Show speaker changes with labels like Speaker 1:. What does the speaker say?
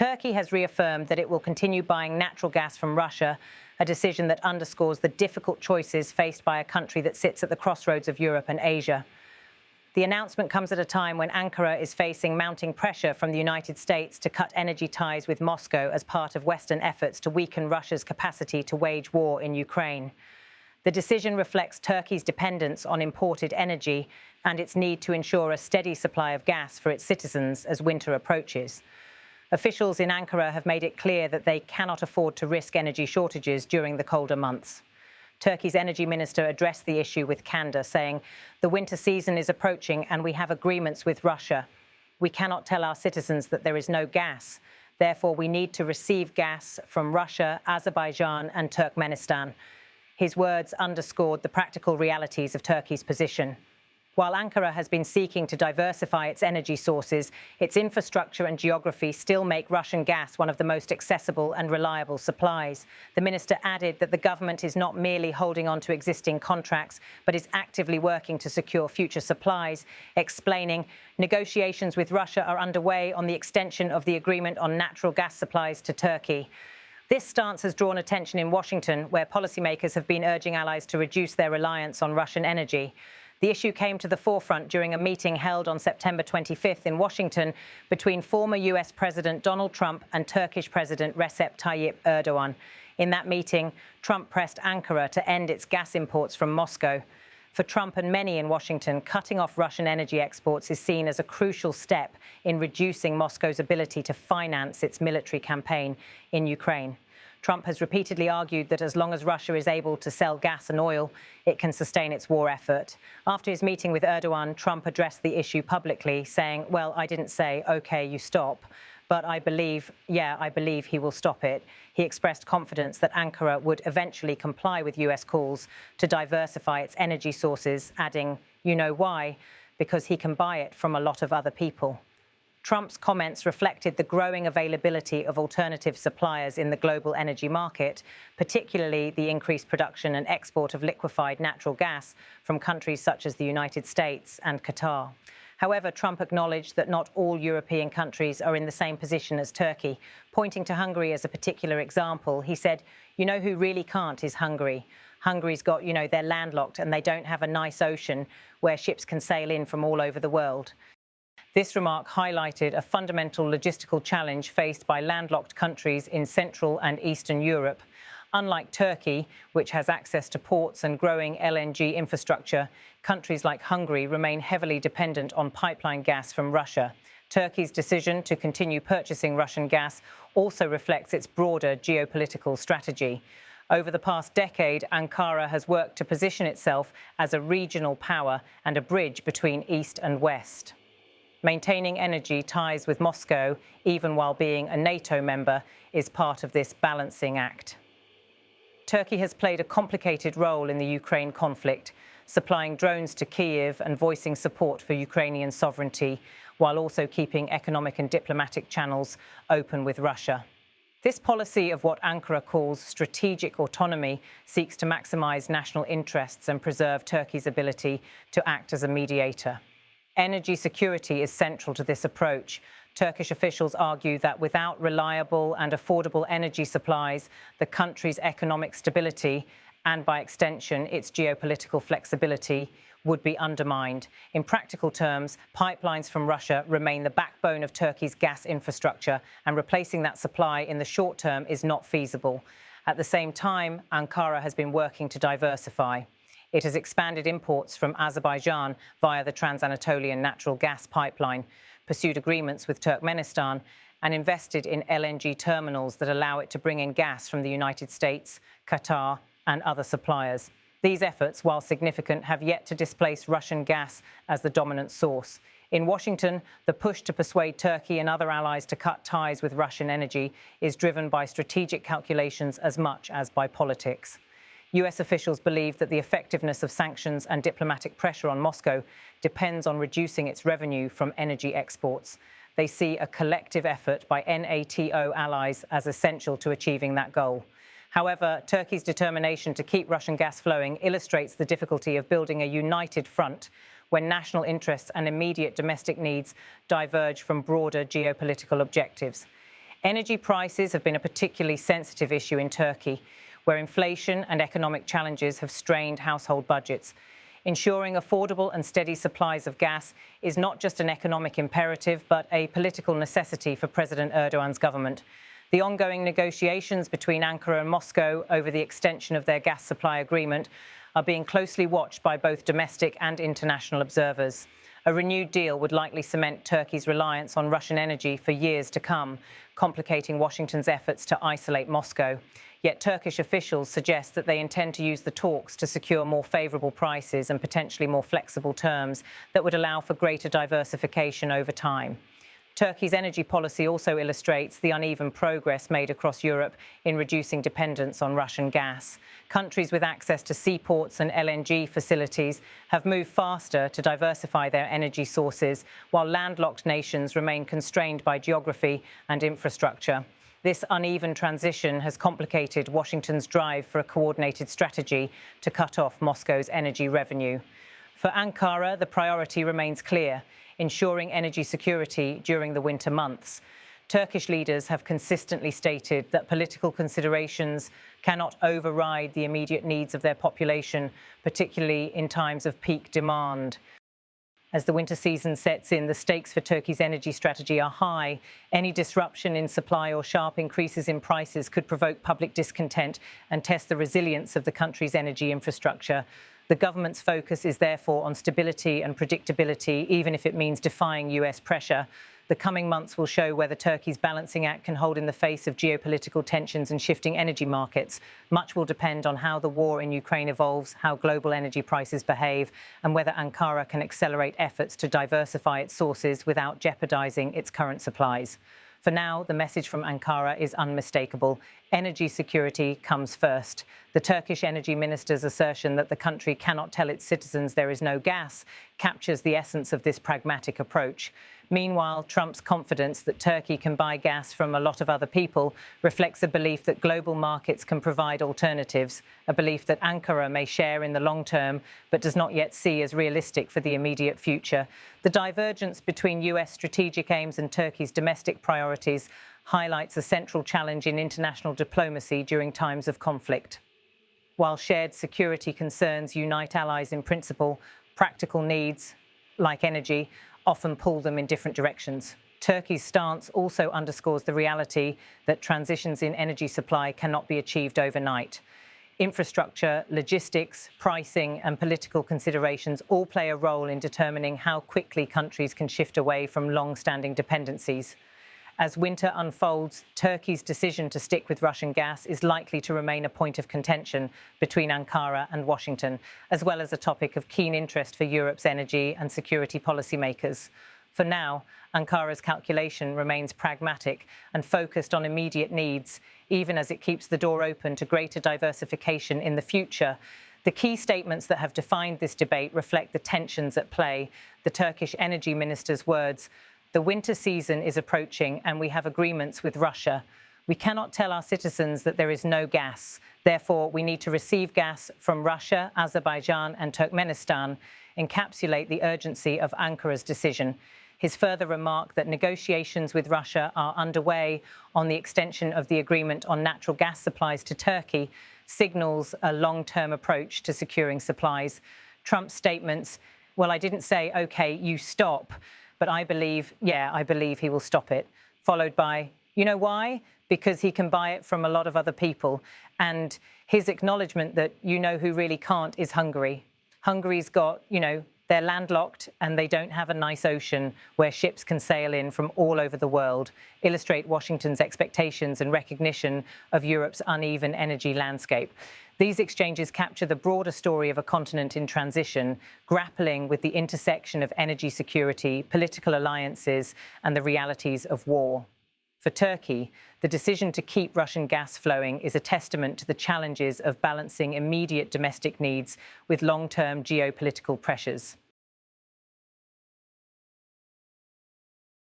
Speaker 1: Turkey has reaffirmed that it will continue buying natural gas from Russia, a decision that underscores the difficult choices faced by a country that sits at the crossroads of Europe and Asia. The announcement comes at a time when Ankara is facing mounting pressure from the United States to cut energy ties with Moscow as part of Western efforts to weaken Russia's capacity to wage war in Ukraine. The decision reflects Turkey's dependence on imported energy and its need to ensure a steady supply of gas for its citizens as winter approaches. Officials in Ankara have made it clear that they cannot afford to risk energy shortages during the colder months. Turkey's energy minister addressed the issue with candor, saying, "The winter season is approaching and we have agreements with Russia. We cannot tell our citizens that there is no gas. Therefore, we need to receive gas from Russia, Azerbaijan and Turkmenistan." His words underscored the practical realities of Turkey's position. While Ankara has been seeking to diversify its energy sources, its infrastructure and geography still make Russian gas one of the most accessible and reliable supplies. The minister added that the government is not merely holding on to existing contracts, but is actively working to secure future supplies, explaining negotiations with Russia are underway on the extension of the agreement on natural gas supplies to Turkey. This stance has drawn attention in Washington, where policymakers have been urging allies to reduce their reliance on Russian energy. The issue came to the forefront during a meeting held on September 25th in Washington between former U.S. President Donald Trump and Turkish President Recep Tayyip Erdoğan. In that meeting, Trump pressed Ankara to end its gas imports from Moscow. For Trump and many in Washington, cutting off Russian energy exports is seen as a crucial step in reducing Moscow's ability to finance its military campaign in Ukraine. Trump has repeatedly argued that as long as Russia is able to sell gas and oil, it can sustain its war effort. After his meeting with Erdoğan, Trump addressed the issue publicly, saying, "Well, I didn't say, OK, you stop, but I believe he will stop it." He expressed confidence that Ankara would eventually comply with US calls to diversify its energy sources, adding, "You know why? Because he can buy it from a lot of other people." Trump's comments reflected the growing availability of alternative suppliers in the global energy market, particularly the increased production and export of liquefied natural gas from countries such as the United States and Qatar. However, Trump acknowledged that not all European countries are in the same position as Turkey. Pointing to Hungary as a particular example, he said, "You know who really can't is Hungary. Hungary's got, they're landlocked and they don't have a nice ocean where ships can sail in from all over the world." This remark highlighted a fundamental logistical challenge faced by landlocked countries in Central and Eastern Europe. Unlike Turkey, which has access to ports and growing LNG infrastructure, countries like Hungary remain heavily dependent on pipeline gas from Russia. Turkey's decision to continue purchasing Russian gas also reflects its broader geopolitical strategy. Over the past decade, Ankara has worked to position itself as a regional power and a bridge between East and West. Maintaining energy ties with Moscow, even while being a NATO member, is part of this balancing act. Turkey has played a complicated role in the Ukraine conflict, supplying drones to Kyiv and voicing support for Ukrainian sovereignty, while also keeping economic and diplomatic channels open with Russia. This policy of what Ankara calls strategic autonomy seeks to maximize national interests and preserve Turkey's ability to act as a mediator. Energy security is central to this approach. Turkish officials argue that without reliable and affordable energy supplies, the country's economic stability, and by extension, its geopolitical flexibility, would be undermined. In practical terms, pipelines from Russia remain the backbone of Turkey's gas infrastructure, and replacing that supply in the short term is not feasible. At the same time, Ankara has been working to diversify. It has expanded imports from Azerbaijan via the Trans-Anatolian natural gas pipeline, pursued agreements with Turkmenistan, and invested in LNG terminals that allow it to bring in gas from the United States, Qatar, and other suppliers. These efforts, while significant, have yet to displace Russian gas as the dominant source. In Washington, the push to persuade Turkey and other allies to cut ties with Russian energy is driven by strategic calculations as much as by politics. US officials believe that the effectiveness of sanctions and diplomatic pressure on Moscow depends on reducing its revenue from energy exports. They see a collective effort by NATO allies as essential to achieving that goal. However, Turkey's determination to keep Russian gas flowing illustrates the difficulty of building a united front when national interests and immediate domestic needs diverge from broader geopolitical objectives. Energy prices have been a particularly sensitive issue in Turkey, where inflation and economic challenges have strained household budgets. Ensuring affordable and steady supplies of gas is not just an economic imperative, but a political necessity for President Erdoğan's government. The ongoing negotiations between Ankara and Moscow over the extension of their gas supply agreement are being closely watched by both domestic and international observers. A renewed deal would likely cement Turkey's reliance on Russian energy for years to come, complicating Washington's efforts to isolate Moscow. Yet Turkish officials suggest that they intend to use the talks to secure more favourable prices and potentially more flexible terms that would allow for greater diversification over time. Turkey's energy policy also illustrates the uneven progress made across Europe in reducing dependence on Russian gas. Countries with access to seaports and LNG facilities have moved faster to diversify their energy sources, while landlocked nations remain constrained by geography and infrastructure. This uneven transition has complicated Washington's drive for a coordinated strategy to cut off Moscow's energy revenue. For Ankara, the priority remains clear: ensuring energy security during the winter months. Turkish leaders have consistently stated that political considerations cannot override the immediate needs of their population, particularly in times of peak demand. As the winter season sets in, the stakes for Turkey's energy strategy are high. Any disruption in supply or sharp increases in prices could provoke public discontent and test the resilience of the country's energy infrastructure. The government's focus is therefore on stability and predictability, even if it means defying US pressure. The coming months will show whether Turkey's balancing act can hold in the face of geopolitical tensions and shifting energy markets. Much will depend on how the war in Ukraine evolves, how global energy prices behave, and whether Ankara can accelerate efforts to diversify its sources without jeopardizing its current supplies. For now, the message from Ankara is unmistakable. Energy security comes first. The Turkish energy minister's assertion that the country cannot tell its citizens there is no gas captures the essence of this pragmatic approach. Meanwhile, Trump's confidence that Turkey can buy gas from a lot of other people reflects a belief that global markets can provide alternatives, a belief that Ankara may share in the long term, but does not yet see as realistic for the immediate future. The divergence between US strategic aims and Turkey's domestic priorities highlights a central challenge in international diplomacy during times of conflict. While shared security concerns unite allies in principle, practical needs, like energy, often pull them in different directions. Turkey's stance also underscores the reality that transitions in energy supply cannot be achieved overnight. Infrastructure, logistics, pricing, and political considerations all play a role in determining how quickly countries can shift away from long-standing dependencies. As winter unfolds, Turkey's decision to stick with Russian gas is likely to remain a point of contention between Ankara and Washington, as well as a topic of keen interest for Europe's energy and security policymakers. For now, Ankara's calculation remains pragmatic and focused on immediate needs, even as it keeps the door open to greater diversification in the future. The key statements that have defined this debate reflect the tensions at play. The Turkish energy minister's words: "The winter season is approaching and we have agreements with Russia. We cannot tell our citizens that there is no gas. Therefore, we need to receive gas from Russia, Azerbaijan and Turkmenistan," encapsulate the urgency of Ankara's decision. His further remark that negotiations with Russia are underway on the extension of the agreement on natural gas supplies to Turkey signals a long-term approach to securing supplies. Trump's statements, "Well, I didn't say, okay, you stop, but I believe he will stop it," followed by, "You know why? Because he can buy it from a lot of other people." And his acknowledgement that you know who really can't is Hungary. Hungary's got, they're landlocked and they don't have a nice ocean where ships can sail in from all over the world, illustrate Washington's expectations and recognition of Europe's uneven energy landscape. These exchanges capture the broader story of a continent in transition, grappling with the intersection of energy security, political alliances, and the realities of war. For Turkey, the decision to keep Russian gas flowing is a testament to the challenges of balancing immediate domestic needs with long-term geopolitical pressures.